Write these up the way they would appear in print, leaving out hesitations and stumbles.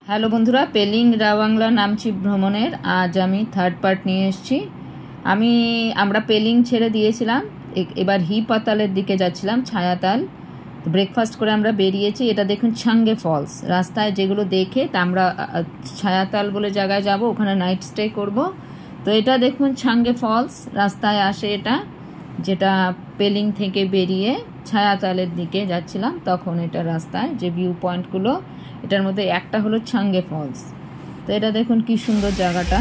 Hello বন্ধুরা, পেলিং রাওয়াংলা নামছি ভ্রমণের আজ আমি থার্ড পার্ট নিয়ে এসেছি। আমরা পেলিং ছেড়ে দিয়েছিলাম, এবার হি পাতালের দিকে যাচ্ছিলাম, ছায়াতাল। ব্রেকফাস্ট করে আমরা বেরিয়েছি। এটা দেখুন ছাঙ্গে ফলস, রাস্তায় যেগুলো দেখে তা আমরা ছায়াতাল বলে জায়গায় যাব, ওখানে নাইট স্টে করব। তো এটা দেখুন ছাঙ্গে ফলস, রাস্তায় আসে এটা, যেটা পেলিং থেকে বেরিয়ে ছায়াতালের দিকে যাচ্ছিলাম তখন এটা রাস্তায় যে ভিউ পয়েন্টগুলো, এটার মধ্যে একটা হলো ছাঙ্গে ফলস। তো এটা দেখুন কি সুন্দর জায়গাটা।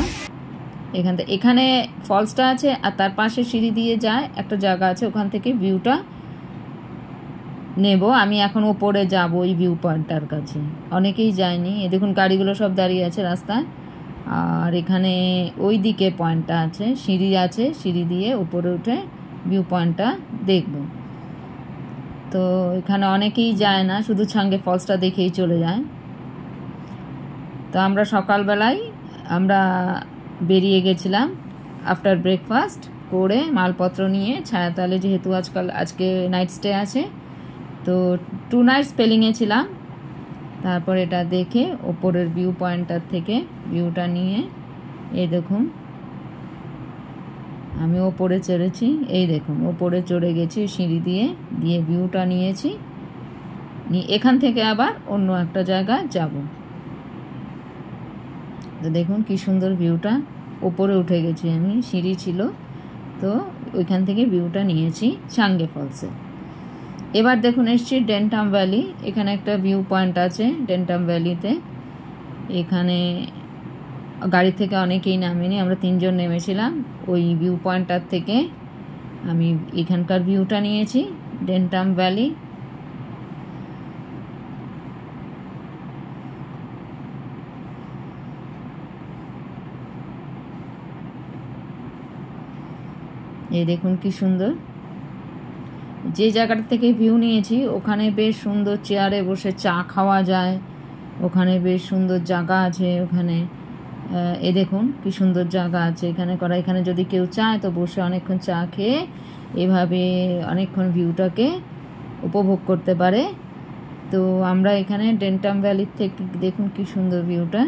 এখানে ফলসটা আছে আর তার পাশে সিঁড়ি দিয়ে যায় একটা জায়গা আছে, ওখান থেকে ভিউটা নেব। আমি এখন ওপরে যাব ওই ভিউ পয়েন্টটার কাছে, অনেকেই যায়নি। এ দেখুন গাড়িগুলো সব দাঁড়িয়ে আছে রাস্তায়, আর এখানে ওই দিকে পয়েন্টটা আছে, সিঁড়ি আছে, সিঁড়ি দিয়ে উপরে উঠে ভিউ পয়েন্টটা দেখব। তো এখানে অনেকেই যায় না, শুধু ছাঙ্গে ফলসটা দেখেই চলে যায়। তো আমরা সকালবেলায় আমরা বেরিয়ে গেছিলাম আফটার ব্রেকফাস্ট করে মালপত্র নিয়ে ছায়াতালে, যেহেতু আজকে নাইট স্টে আছে। তো 2 নাইটস পেলিংয়ে ছিলাম। তারপর এটা দেখে ওপরের ভিউ পয়েন্টটার থেকে ভিউটা নিয়ে, এই দেখুন আমি ওপরে চড়েছি, এই দেখুন ওপরে চড়ে গেছি সিঁড়ি দিয়ে ভিউটা নিয়েছি। এখান থেকে আবার অন্য একটা জায়গায় যাব। তো দেখুন কি সুন্দর ভিউটা, ওপরে উঠে গেছি আমি, সিঁড়ি ছিল তো ওইখান থেকে ভিউটা নিয়েছি ছাঙ্গে ফলসে। এবার দেখুন এসছি ডেন্টাম ভ্যালি, এখানে একটা ভিউ পয়েন্ট আছে ডেন্টাম ভ্যালিতে। এখানে গাড়ি থেকে অনেকেই নামেনি, আমরা 3 জন নেমেছিলাম। ওই ভিউ পয়েন্টটার থেকে আমি এখানকার ভিউটা নিয়েছি ডেন্টাম ভ্যালি। এই দেখুন কি সুন্দর, যে জায়গাটা থেকে ভিউ নিয়েছি ওখানে বেশ সুন্দর চেয়ারে বসে চা খাওয়া যায়, ওখানে বেশ সুন্দর জায়গা আছে। ওখানে এ দেখুন কি সুন্দর জায়গা আছে এখানে করা। এখানে যদি কেউ চায় তো বসে অনেকক্ষণ চা খেয়ে এভাবে অনেকক্ষণ ভিউটাকে উপভোগ করতে পারে। তো আমরা এখানে ডেন্টাম ভ্যালির থেকে দেখুন কি সুন্দর ভিউটা।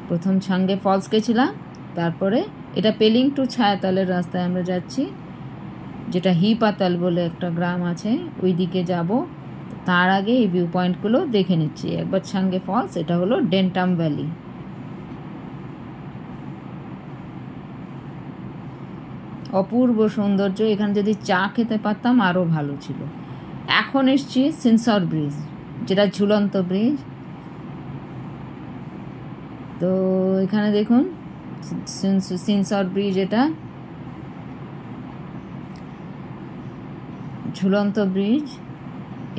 প্রথম ছাঙ্গে ফলস গেছিলাম, তারপরে এটা পেলিং টু ছায়াতালের রাস্তায় আমরা যাচ্ছি, যেটা হি পাতাল বলে একটা গ্রাম আছে, ওই দিকে যাব। তার আগে এই ভিউ পয়েন্টগুলো দেখে নিচ্ছি একবার। ছাঙ্গে ফলস, এটা হলো ডেন্টাম ভ্যালি। অপূর্ব সৌন্দর্য, এখানে যদি চা খেতে পারতাম আরও ভালো ছিল। এখন এসছি সিনসর ব্রিজ, যেটা ঝুলন্ত ব্রিজ। তো এখানে দেখুন সিনসর ব্রিজ, এটা ঝুলন্ত ব্রিজ।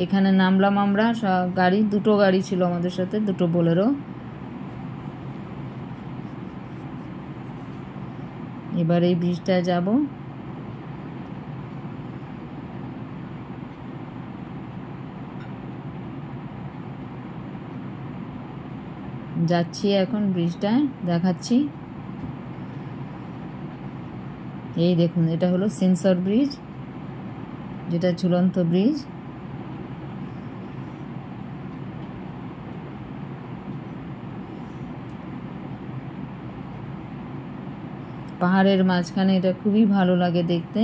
এখানে নামলাম আমরা, সব গাড়ি, 2টো গাড়ি ছিল আমাদের সাথে, 2টো বোলেরো। এবার এই ব্রিজটা যাব। যাচ্ছি এখন, ব্রিজটা দেখাচ্ছি। এই দেখুন এটা হলো সিনসর ব্রিজ, যেটা ঝুলন্ত ব্রিজ। পাহাড়ের মাঝখানে, এটা খুবই ভালো লাগে দেখতে।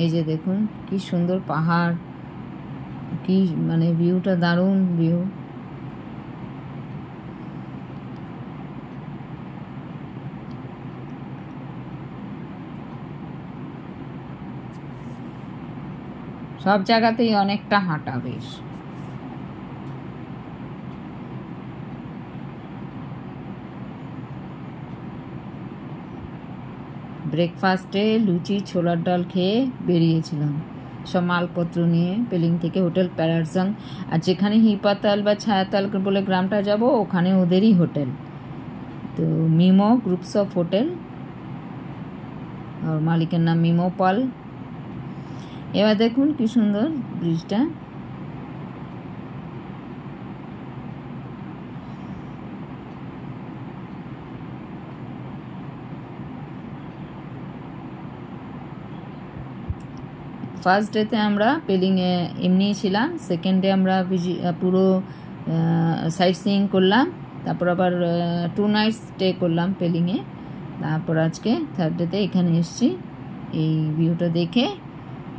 এই যে দেখুন কি সুন্দর পাহাড়, কি মানে ভিউটা দারুণ ভিউ। সব জায়গাতেই অনেকটা হাঁটা বেশ। ব্রেকফাস্টে লুচি ছোলার ডাল খেয়ে বেরিয়েছিলাম সব মালপত্র নিয়ে পেলিং থেকে হোটেল প্যারাডসং। আর যেখানে হিপাতাল বা ছায়াতাল বলে গ্রামটা যাব, ওখানে ওদেরই হোটেল, তো মিমো গ্রুপস অফ হোটেল, আর মালিকের নাম মিমো পাল। এবার দেখুন কি সুন্দর ব্রিজটা। ফার্স্ট ডেতে আমরা পেলিংয়ে এমনিই ছিলাম, সেকেন্ড ডে আমরা পুরো সাইট সিইং করলাম, তারপর আবার 2 নাইটস স্টে করলাম পেলিংয়ে। তারপর আজকে থার্ড ডেতে এখানে এসেছি, এই ভিউটা দেখে,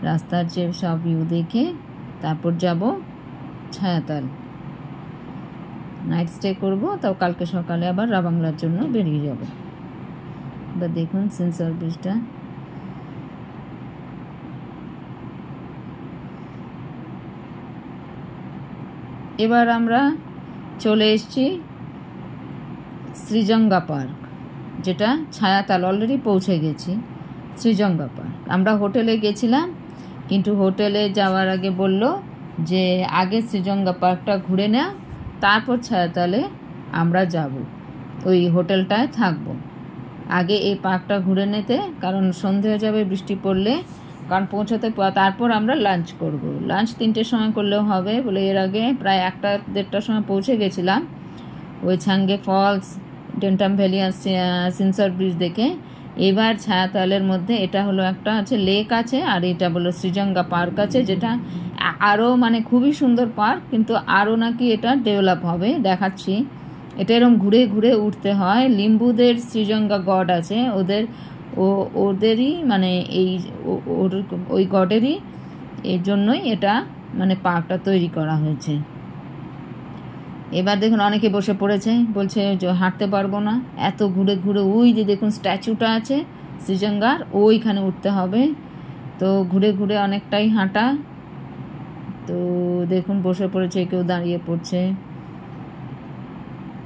রাস্তার যে সব ভিউ দেখে তারপর যাব ছায়াতাল, নাইট স্টে করবো, তাও কালকে সকালে আবার রাবাংলার জন্য বেরিয়ে যাব। এবার দেখুন সেন্সর ব্রিজটা। এবার আমরা চলে এসেছি শ্রীজঙ্গা পার্ক, যেটা ছায়াতাল, অলরেডি পৌঁছে গেছি শ্রীজঙ্গা পার্ক। আমরা হোটেলে গেছিলাম, কিন্তু হোটেলে যাওয়ার আগে বলল যে আগে শ্রীজঙ্গা পার্কটা ঘুরে নেওয়া, তারপর ছায়াতালে আমরা যাব, ওই হোটেলটায় থাকবো। আগে এই পার্কটা ঘুরে নিতে, কারণ সন্ধে হয়ে যাবে বৃষ্টি পড়লে, কারণ পৌঁছাতে, তারপর আমরা লাঞ্চ করব। লাঞ্চ 3টের সময় করলেও হবে বলে এর আগে প্রায় 1-1:30টার সময় পৌঁছে গেছিলাম ওই ছাঙ্গে ফলস, ডেন্টাম ভ্যালি আর সেন্সর ব্রিজ দেখে। এবার ছায়াতালের মধ্যে এটা হলো একটা আছে লেক আছে, আর এটা বলো শ্রীজঙ্গা পার্ক আছে, যেটা আরও মানে খুবই সুন্দর পার্ক, কিন্তু আরও নাকি এটা ডেভেলপ হবে, দেখাচ্ছি। এটা এরকম ঘুরে ঘুরে উঠতে হয়। লিম্বুদের শ্রীজঙ্গা গড আছে, ওদেরই মানে ওই গডেরই, এর জন্যই এটা মানে পার্কটা তৈরি করা হয়েছে। এবার দেখুন অনেকে বসে পড়েছে, বলছে যে হাঁটতে পারবো না, এত ঘুরে ঘুরে। ওই যে দেখুন স্ট্যাচুটা আছে শ্রীজঙ্গার, ওইখানে উঠতে হবে, তো ঘুরে ঘুরে অনেকটাই হাঁটা। তো দেখুন বসে পড়েছে, কেউ দাঁড়িয়ে পড়ছে।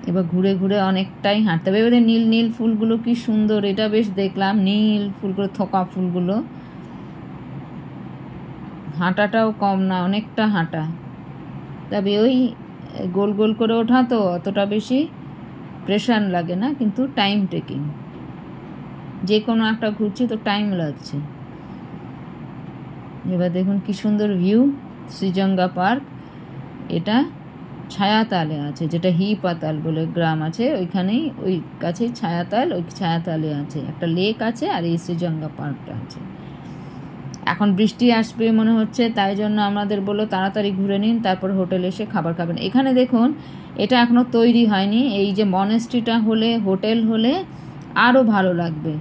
এবার ঘুরে ঘুরে অনেকটাই হাঁটতে হবে। এবারে নীল নীল ফুলগুলো কি সুন্দর, এটা বেশ দেখলাম, নীল ফুলগুলো, থোকা ফুলগুলো। হাঁটাটাও কম না, অনেকটা হাঁটা। তবে ওই গোল গোল করে ওঠা তো অতটা বেশি প্রেশার লাগে না, কিন্তু টাইম টেকিং। যে কোনো একটা ঘুরছি তো টাইম লাগছে। এবার দেখুন কি সুন্দর ভিউ শ্রীজঙ্গা পার্ক। এটা ছায়াতালে আছে, যেটা হি পাতাল বলে গ্রাম আছে, ওইখানেই, ওই কাছেই ছায়াতাল, ওই ছায়াতালে আছে একটা লেক আছে, আর এই শ্রীজঙ্গা পার্কটা আছে। এখন বৃষ্টি আসবে মনে হচ্ছে, তাই জন্য আমাদের বললো তাড়াতাড়ি ঘুরে নিন, তারপর হোটেলে এসে খাবার খাবেন। এখানে দেখুন এটা এখনও তৈরি হয়নি, এই যে মনেস্ট্রিটা হলে, হোটেল হলে আরও ভালো লাগবে।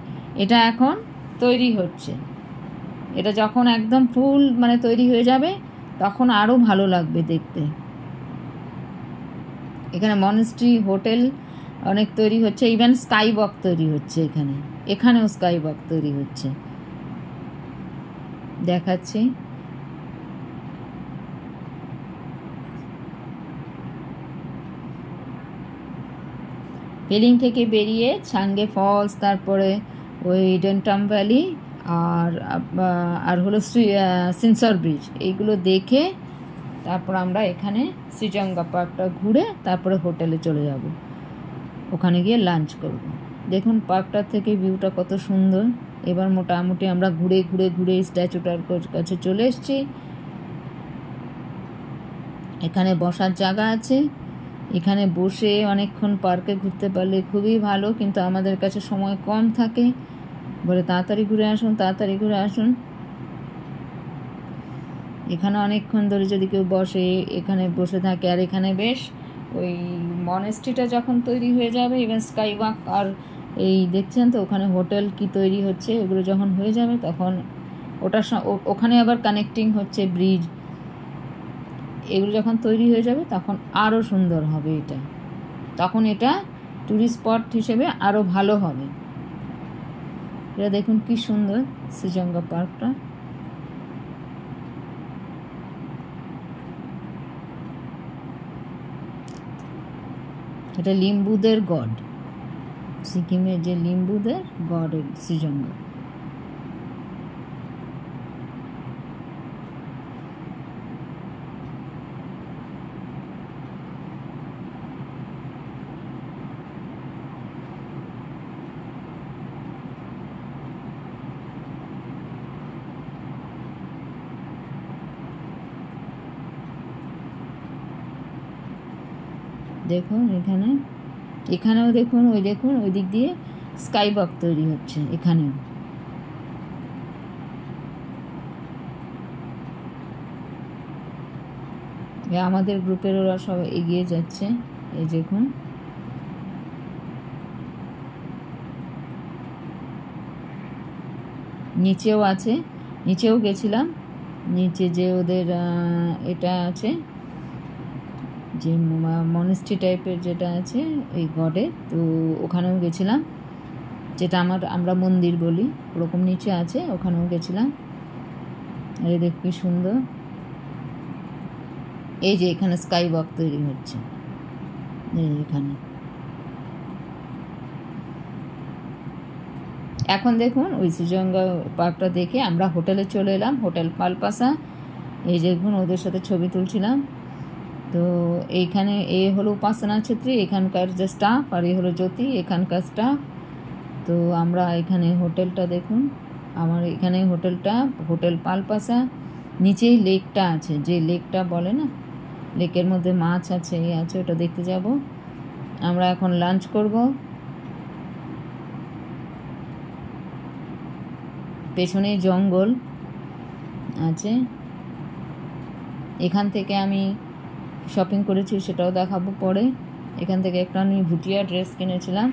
এটা এখন তৈরি হচ্ছে, এটা যখন একদম ফুল মানে তৈরি হয়ে যাবে তখন আরও ভালো লাগবে দেখতে। এখানে মনেস্ট্রি, হোটেল অনেক তৈরি হচ্ছে, ইভেন স্কাই ওয়াক তৈরি হচ্ছে এখানেও স্কাই ওয়াক তৈরি হচ্ছে, দেখাচ্ছি। পেলিং থেকে বেরিয়ে ছাঙ্গে ফলস, তারপরে ওই ডেন্টাম ভ্যালি, আর হলো সেন্সর ব্রিজ, এইগুলো দেখে তারপর আমরা এখানে শ্রীজঙ্গা পার্কটা ঘুরে তারপরে হোটেলে চলে যাব, ওখানে গিয়ে লাঞ্চ করব। দেখুন পার্কটার থেকে ভিউটা কত সুন্দর। এবার মোটামুটি আমরা ঘুরে ঘুরে ঘুরে স্ট্যাচুটার কাছে চলে এসেছি। এখানে বসার জায়গা আছে, এখানে বসে অনেকক্ষণ পার্কে ঘুরতে পারলে খুবই ভালো, কিন্তু আমাদের কাছে সময় কম থাকে বলে তাড়াতাড়ি ঘুরে আসুন, তাড়াতাড়ি ঘুরে আসুন। এখানে অনেকক্ষণ ধরে যদি কেউ বসে, এখানে বসে থাকে, আর এখানে বেশ ওই মনেস্ট্রিটা যখন তৈরি হয়ে যাবে, ইভেন স্কাই ওয়াক, আর এই দেখছেন তো ওখানে হোটেল কি তৈরি হচ্ছে, ওগুলো যখন হয়ে যাবে তখন ওখানে আবার কানেক্টিং হচ্ছে ব্রিজ, এগুলো যখন তৈরি হয়ে যাবে তখন আরও সুন্দর হবে এটা, তখন এটা ট্যুরিস্ট স্পট হিসেবে আরও ভালো হবে। এটা দেখুন কি সুন্দর শ্রীজঙ্গা পার্কটা। এটা লিম্বুদের গড, সিকিমের যে লিম্বুদের গডের শ্রীজঙ্গা। দেখুন এখানেও দেখুন ওই দিক দিয়ে স্কাই ওয়াক তৈরি হচ্ছে এখানেও। আমাদের গ্রুপের ওরা সব এগিয়ে যাচ্ছে। এই দেখুন, নিচেও আছে, নিচেও গেছিলাম। নিচে যে ওদের এটা আছে, যে মনেস্ট্রি টাইপের যেটা আছে ওই গডের, তো ওখানেও গেছিলাম, যেটা আমরা মন্দির বলি, ওরকম নিচে আছে, ওখানেও গেছিলাম। এই দেখ কি সুন্দর। এই যে এখানে স্কাই ওয়াক তৈরি হচ্ছে, এখানে। এখন দেখুন ওই শ্রীজঙ্গা পার্কটা দেখে আমরা হোটেলে চলে এলাম, হোটেল পালপাসা। এই যে দেখুন ওদের সাথে ছবি তুলছিলাম। তো এইখানে এ হলো উপাসনা ছেত্রী, এখানকার যে স্টাফ, আর এ হলো জ্যোতি, এখানকার স্টাফ। তো আমরা এখানে হোটেলটা দেখুন, আমার এখানে হোটেলটা হোটেল পালপাসা। নিচেই লেকটা আছে, যে লেকটা বলে না, লেকের মধ্যে মাছ আছে, এই আছে, ওটা দেখতে যাব। আমরা এখন লাঞ্চ করব। পেছনেই জঙ্গল আছে। এখান থেকে আমি শপিং করেছি, সেটাও দেখাবো পরে। এখান থেকে একটা আমি ভুটিয়া ড্রেস কিনেছিলাম।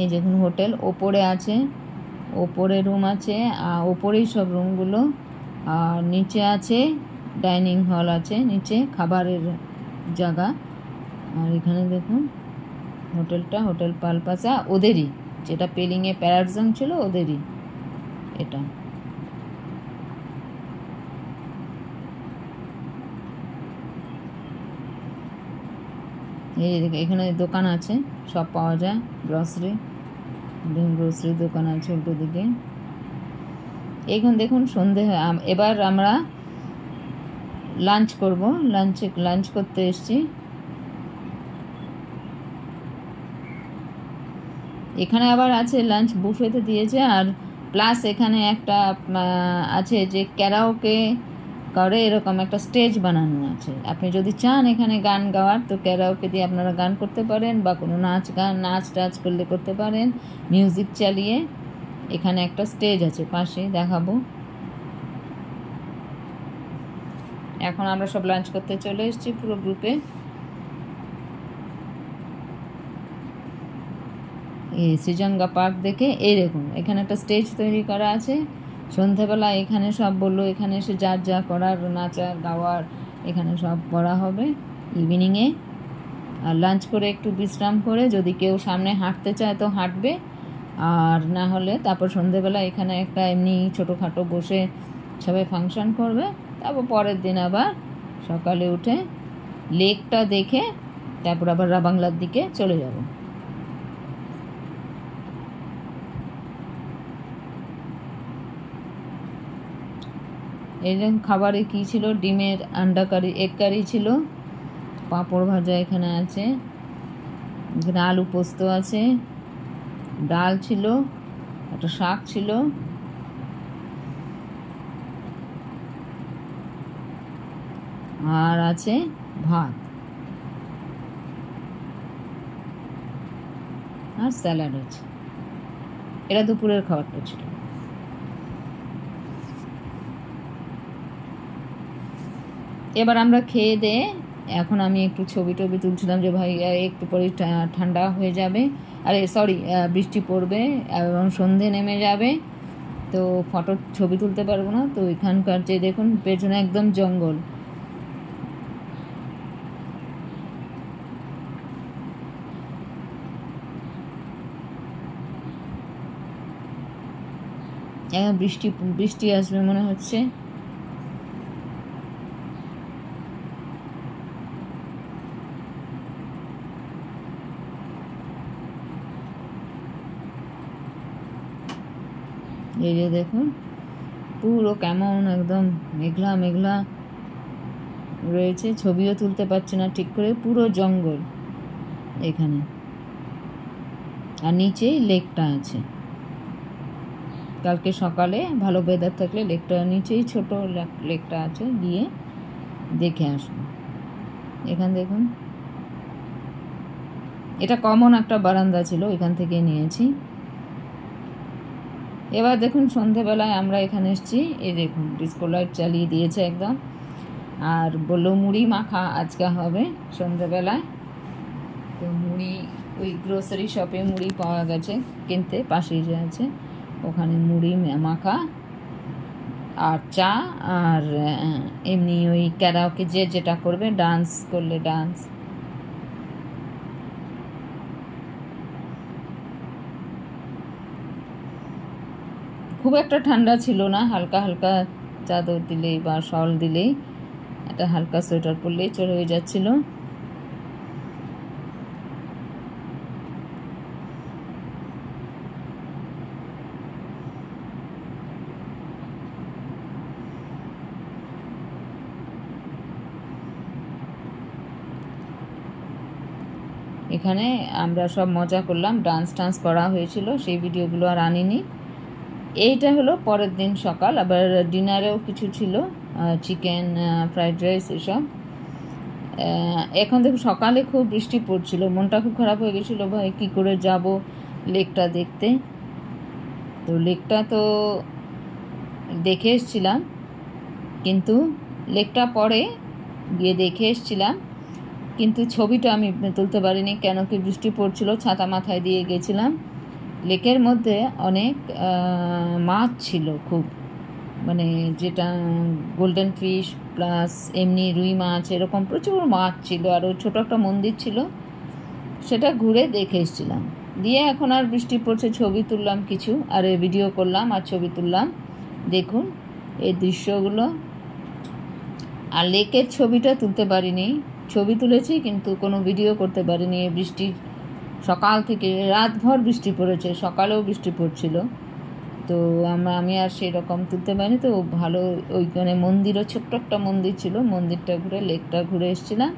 এই দেখুন হোটেল ওপরে আছে, ওপরে রুম আছে, আর ওপরেই সব রুমগুলো। আর নিচে আছে ডাইনিং হল আছে, নিচে খাবারের জায়গা। আর এখানে দেখুন হোটেলটা, হোটেল পালপাসা, ওদেরই, যেটা পেলিংয়ে প্যারাডজন ছিল ওদেরই এটা। এই এখানে দোকান আছে, সব পাওয়া যায়, গ্রসারি দোকান আছে উল্টো দিকে। এখন দেখুন সন্ধে, এবার আমরা লাঞ্চ করব, লাঞ্চ করতে এসছি। এখানে আবার আছে লাঞ্চ বুফেতে দিয়েছে, আর প্লাস এখানে একটা আছে যে ক্যারাওকে করে, এরকম একটা স্টেজ বানানো আছে। আপনি যদি চান এখানে গান গাওয়ার, তো ক্যারাওকে দিয়ে আপনারা গান করতে পারেন, বা কোনো নাচ টাচ করলে করতে পারেন, মিউজিক চালিয়ে। এখানে একটা স্টেজ আছে পাশে, দেখাবো। এখন আমরা সব লাঞ্চ করতে চলে এসেছি পুরো গ্রুপে। এই শ্রীজঙ্গা পার্ক দেখে, এই দেখুন এখানে একটা স্টেজ তৈরি করা আছে। সন্ধ্যাবেলা এখানে সব বললো, এখানে এসে যার যা করার, নাচা গাওয়ার, এখানে সব করা হবে ইভিনিংয়ে। আর লাঞ্চ করে একটু বিশ্রাম করে, যদি কেউ সামনে হাঁটতে চায় তো হাঁটবে, আর না হলে তারপর সন্ধ্যেবেলা এখানে একটা এমনি ছোটোখাটো বসে সবাই ফাংশন করবে। তারপর পরের দিন আবার সকালে উঠে লেকটা দেখে তারপর আবার রাবাংলার দিকে চলে যাব। এরকম খাবারে কী ছিল, ডিমের আন্ডা কারি, এগ কারি ছিল, পাঁপড় ভাজা এখানে আছে, এখানে আলু পোস্ত আছে, ডাল ছিল, একটা শাক ছিল, আর আছে ভাত আর স্যালাড আছে। এটা দুপুরের খাবারটা ছিল। এবার আমরা খেয়ে দিয়ে এখন আমি একটু ছবি টবি তুলছিলাম, যে ভাই একটু পরে ঠান্ডা হয়ে যাবে, আরে সরি বৃষ্টি পড়বে এবং সন্ধে নেমে যাবে, তো ছবি তুলতে পারবো না। তো এখানকার যে দেখুন পেছনে একদম জঙ্গল, বৃষ্টি আসবে মনে হচ্ছে। এই যে দেখুন পুরো কেমন একদম মেঘলা মেঘলা রয়েছে, ছবিও তুলতে পারছে না ঠিক করে, পুরো জঙ্গল এখানে। আর নিচেই লেকটা আছে, কালকে সকালে ভালো ওয়েদার থাকলে লেকটা, নিচেই ছোট লেকটা আছে, গিয়ে দেখে আসবো। এখান দেখুন এটা কমন একটা বারান্দা ছিল, এখান থেকে নিয়েছি। এবার দেখুন সন্ধেবেলায় আমরা এখানে এসেছি, এই দেখুন ডিস্কো লাইট চালিয়ে দিয়েছে একদম, আর বললো মুড়ি মাখা আজকে হবে সন্ধেবেলায়। তো মুড়ি ওই গ্রোসারি শপে মুড়ি পাওয়া গেছে কিনতে, পাশেই যে আছে ওখানে মুড়ি মাখা আর চা, আর এমনি ওই ক্যারাওকে যে যেটা করবে, ডান্স করলে ডান্স। খুব একটা ঠান্ডা ছিল না, হালকা হালকা চাদর দিলেই বা শল দিলেই, একটা হালকা সোয়েটার পরলেই চলে হয়ে যাচ্ছিল। এখানে আমরা সব মজা করলাম, ডান্স টান্স করা হয়েছিল, সেই ভিডিওগুলো আর আনিনি। এইটা হলো পরের দিন সকাল, আবার ডিনারেও কিছু ছিল, চিকেন ফ্রাইড রাইস এসব। এখন দেখো সকালে খুব বৃষ্টি পড়ছিল, মনটা খুব খারাপ হয়ে গেছিলো, ভাই কী করে যাব লেকটা দেখতে। তো লেকটা তো দেখে এসছিলাম, কিন্তু লেকটা পরে গিয়ে দেখে এসছিলাম, কিন্তু ছবিটা আমি তুলতে পারিনি, কেন কি বৃষ্টি পড়ছিল, ছাতা মাথায় দিয়ে গেছিলাম। লেকের মধ্যে অনেক মাছ ছিল খুব, মানে যেটা গোল্ডেন ফিশ প্লাস এমনি রুই মাছ, এরকম প্রচুর মাছ ছিল, আর ওই ছোটো একটা মন্দির ছিল, সেটা ঘুরে দেখে এসেছিলাম। দিয়ে এখন আর বৃষ্টি পড়ছে, ছবি তুললাম কিছু, আর ভিডিও করলাম আর ছবি তুললাম। দেখুন এই দৃশ্যগুলো, আর লেকের ছবিটা তুলতে পারিনি, ছবি তুলেছি কিন্তু কোনো ভিডিও করতে পারিনি। এই বৃষ্টির সকাল থেকে রাতভর বৃষ্টি পড়েছে, সকালেও বৃষ্টি পড়ছিল, তো আমি আর সেরকম তুলতে পারিনি। তো ভালো ওইখানে মন্দিরও, ছোট্ট একটা মন্দির ছিল, মন্দিরটা ঘুরে লেকটা ঘুরে এসেছিলাম।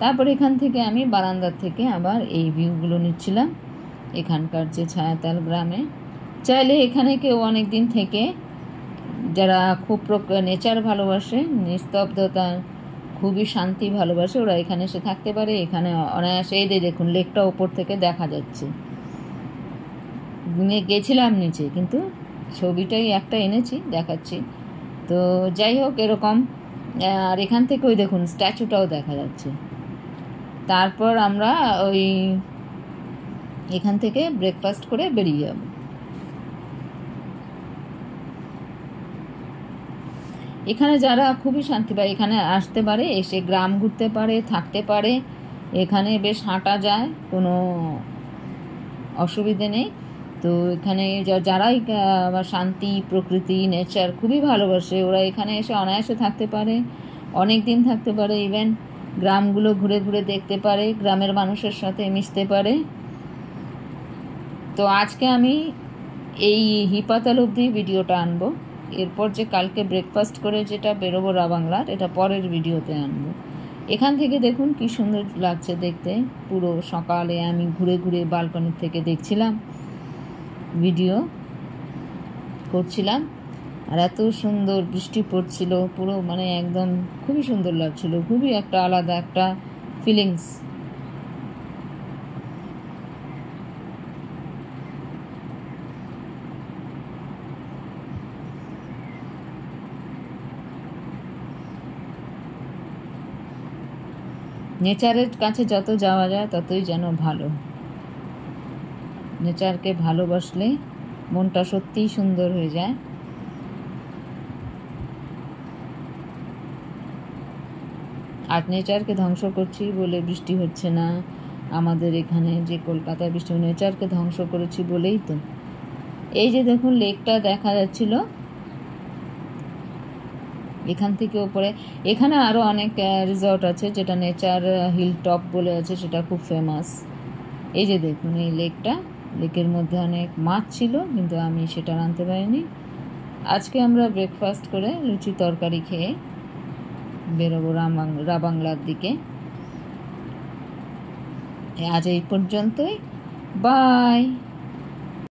তারপর এখান থেকে আমি বারান্দার থেকে আবার এই ভিউগুলো নিচ্ছিলাম এখানকার যে ছায়াতাল গ্রামে। চাইলে এখানে কেউ অনেক দিন থেকে, যারা খুব নেচার ভালোবাসে, নিস্তব্ধতা, খুবই শান্তি ভালোবাসে, ওরা এখানে এসে থাকতে পারে। এখানে অনায়াসে এই দেখুন লেকটা ওপর থেকে দেখা যাচ্ছে। গেছিলাম নিচে, কিন্তু ছবিটাই একটা এনেছি দেখাচ্ছি। তো যাই হোক এরকম, আর এখান থেকে ওই দেখুন স্ট্যাচুটাও দেখা যাচ্ছে। তারপর আমরা ওই এখান থেকে ব্রেকফাস্ট করে বেরিয়ে যাব। এখানে যারা খুবই শান্তি পায় এখানে আসতে পারে, এসে গ্রাম ঘুরতে পারে, থাকতে পারে, এখানে বেশ হাঁটা যায়, কোনো অসুবিধে নেই। তো এখানে যারাই শান্তি, প্রকৃতি, নেচার খুবই ভালোবাসে, ওরা এখানে এসে অনায়াসে থাকতে পারে, অনেক দিন থাকতে পারে, ইভেন গ্রামগুলো ঘুরে ঘুরে দেখতে পারে, গ্রামের মানুষের সাথে মিশতে পারে। তো আজকে আমি এই হিপাতাল অবধি ভিডিওটা আনবো, এরপর যে কালকে ব্রেকফাস্ট করে যেটা বেরোবো রাবাংলার, এটা পরের ভিডিওতে আনবো। এখান থেকে দেখুন কি সুন্দর লাগছে দেখতে, পুরো সকালে আমি ঘুরে ঘুরে বালকনির থেকে দেখছিলাম, ভিডিও করছিলাম, আর এত সুন্দর বৃষ্টি পড়ছিল, পুরো মানে একদম খুবই সুন্দর লাগছিল, খুবই একটা আলাদা একটা ফিলিংস। নেচারের কাছে যত যাওয়া যায় ততই যেন ভালো, নেচারকে ভালোবাসলে মনটা সত্যিই সুন্দর হয়ে যায়। আর নেচারকে ধ্বংস করছি বলে বৃষ্টি হচ্ছে না, আমাদের এখানে যে কলকাতায় বৃষ্টি, নেচারকে ধ্বংস করেছি বলেই তো। এই যে দেখুন লেকটা দেখা যাচ্ছিল এখান থেকে ওপরে, এখানে আরও অনেক রিসর্ট আছে, যেটা নেচার হিল টপ বলে আছে, সেটা খুব ফেমাস। এই যে দেখুন এই লেকটা, লেকের মধ্যে অনেক মাছ ছিল, কিন্তু আমি সেটা আনতে পারিনি। আজকে আমরা ব্রেকফাস্ট করে লুচি তরকারি খেয়ে বেরোবো রাবাংলার দিকে। আজ এই পর্যন্তই, বাই।